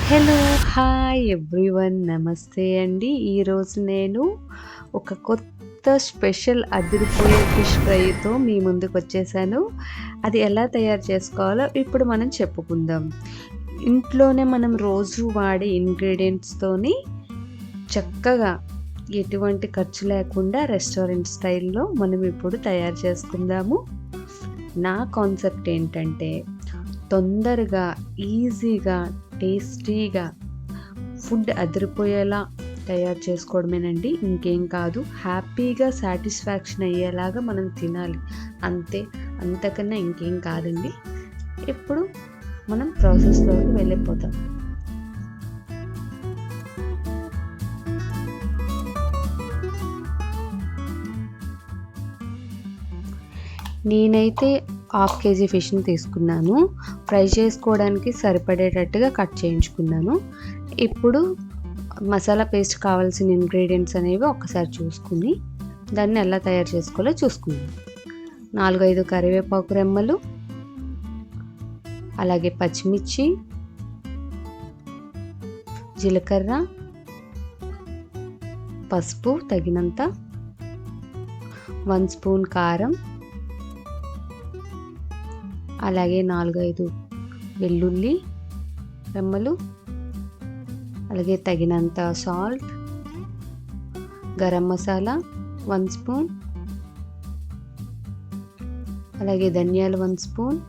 Hello! Hi everyone. నమస్తే అండి. ఈరోజు నేను ఒక కొత్త స్పెషల్ అదిరిపోయే ఫిష్ ఫ్రైతో మీ ముందుకొచ్చేసాను. అది ఎలా తయారు చేసుకోవాలో ఇప్పుడు మనం చెప్పుకుందాం. ఇంట్లోనే మనం రోజు వాడే ఇంగ్రీడియెంట్స్‌తోని చక్కగా ఎటువంటి ఖర్చు లేకుండా రెస్టారెంట్ స్టైల్‌లో మనం ఇప్పుడు తయారు చేసుకుందాము. నా కాన్సెప్ట్ ఏంటంటే తొందరగా, ఈజీగా, టేస్టీగా ఫుడ్ అదిరిపోయేలా తయారు చేసుకోవడమేనండి. ఇంకేం కాదు. హ్యాపీగా సాటిస్ఫాక్షన్ అయ్యేలాగా మనం తినాలి. అంతే. అంతకన్నా ఇంకేం కాదండి. ఇప్పుడు మనం ప్రాసెస్‌లోకి వెళ్ళిపోదాం. నేనైతే హాఫ్ కేజీ ఫిష్‌ని తీసుకున్నాను. ఫ్రై చేసుకోవడానికి సరిపడేటట్టుగా కట్ చేయించుకున్నాను. ఇప్పుడు మసాలా పేస్ట్ కావాల్సిన ఇంగ్రీడియెంట్స్ అనేవి ఒక్కసారి చూసుకుని, దాన్ని ఎలా తయారు చేసుకోవాలో చూసుకుందాం. 4, 5 కరివేపాకు రెమ్మలు, అలాగే పచ్చిమిర్చి, జీలకర్ర, పసుపు తగినంత, 1 స్పూన్ కారం, అలాగే 4, 5 వెల్లుల్లి రెమ్మలు, అలాగే తగినంత సాల్ట్, గరం మసాలా 1 స్పూన్, అలాగే ధనియాలు 1 స్పూన్,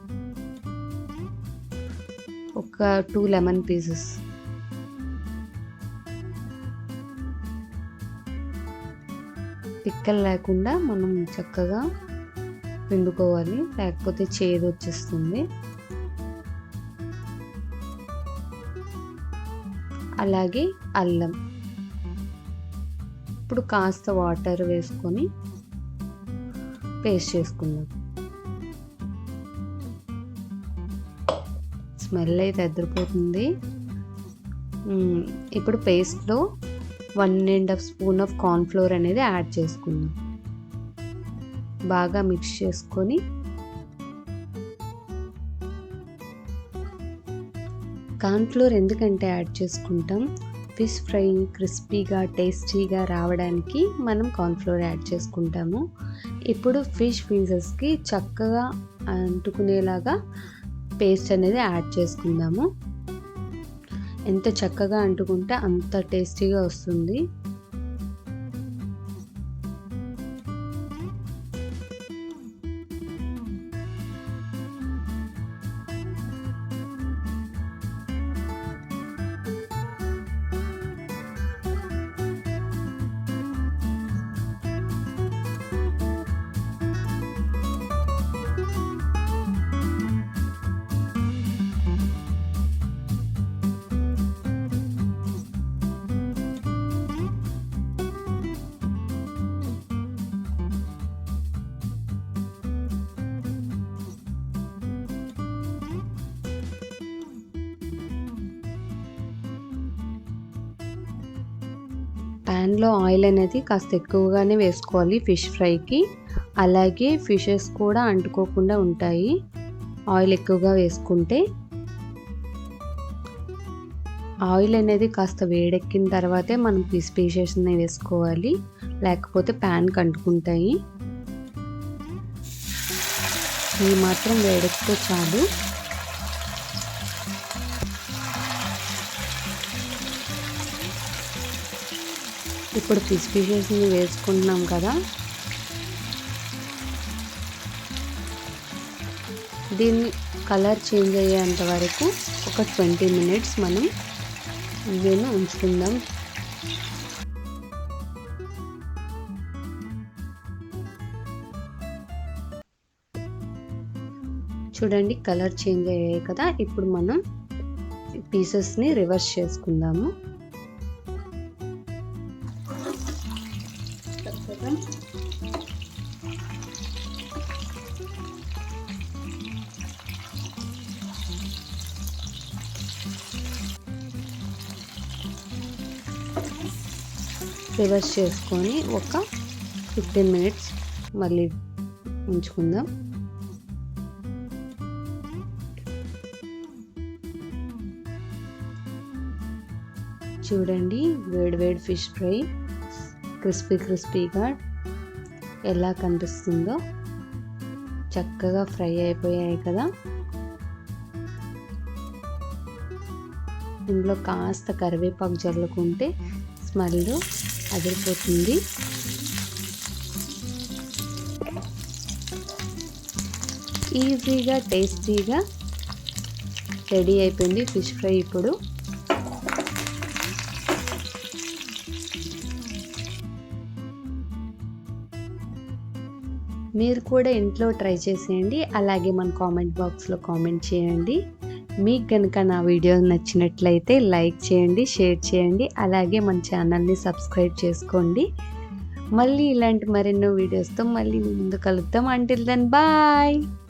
ఒక 2 లెమన్ పీసెస్, పిక్కలు లేకుండా మనం చక్కగా పిండుకోవాలి, లేకపోతే చేదు వచ్చేస్తుంది. అలాగే అల్లం. ఇప్పుడు కాస్త వాటర్ వేసుకొని పేస్ట్ చేసుకుందాం. స్మెల్ అయితే అదిరిపోతుంది. ఇప్పుడు పేస్ట్లో 1½ స్పూన్ ఆఫ్ కార్న్‌ఫ్లోర్ అనేది యాడ్ చేసుకుందాం. బాగా మిక్స్ చేసుకొని కార్న్‌ఫ్లోర్ ఎందుకంటే యాడ్ చేసుకుంటాం, ఫిష్ ఫ్రై క్రిస్పీగా టేస్టీగా రావడానికి మనం కార్న్‌ఫ్లోర్ యాడ్ చేసుకుంటాము. ఇప్పుడు ఫిష్ పీసెస్కి చక్కగా అంటుకునేలాగా పేస్ట్ అనేది యాడ్ చేసుకుందాము. ఎంత చక్కగా అంటుకుంటే అంత టేస్టీగా వస్తుంది. ప్యాన్లో ఆయిల్ అనేది కాస్త ఎక్కువగానే వేసుకోవాలి ఫిష్ ఫ్రైకి. అలాగే ఫిషెస్ కూడా అంటుకోకుండా ఉంటాయి ఆయిల్ ఎక్కువగా వేసుకుంటే. ఆయిల్ అనేది కాస్త వేడెక్కిన తర్వాతే మనం పీసెస్ని వేసుకోవాలి, లేకపోతే ప్యాన్కి అంటుకుంటాయి. ఈ మాత్రం వేడెక్కితే చాలు. ఇప్పుడు ఫిష్ పీసెస్ని వేసుకుంటున్నాం కదా, దీన్ని కలర్ చేంజ్ అయ్యేంత వరకు ఒక 20 మినిట్స్ మనం దీన్ని ఉంచుకుందాం. చూడండి కలర్ చేంజ్ అయ్యాయి కదా, ఇప్పుడు మనం పీసెస్ని రివర్స్ చేసుకుందాము. రివర్స్ చేసుకొని ఒక 15 మినిట్స్ మళ్ళీ ఉంచుకుందాం. చూడండి వేడి వేడి ఫిష్ ఫ్రై క్రిస్పీగా ఎలా కనిపిస్తుందో. చక్కగా ఫ్రై అయిపోయాయి కదా. ఇందులో కాస్త కరివేపాకు జల్లుకుంటే స్మెల్ అదిరిపోతుంది. ఈజీగా టేస్టీగా రెడీ అయిపోయింది ఫిష్ ఫ్రై. ఇప్పుడు మీరు కూడా ఇంట్లో ట్రై చేసేయండి. అలాగే మన కామెంట్ బాక్స్లో కామెంట్ చేయండి. మీకు కనుక నా వీడియో నచ్చినట్లయితే లైక్ చేయండి, షేర్ చేయండి. అలాగే మన ఛానల్ని సబ్స్క్రైబ్ చేసుకోండి. మళ్ళీ ఇలాంటి మరెన్నో వీడియోస్తో మళ్ళీ ముందు కలుద్దాం. Until then bye.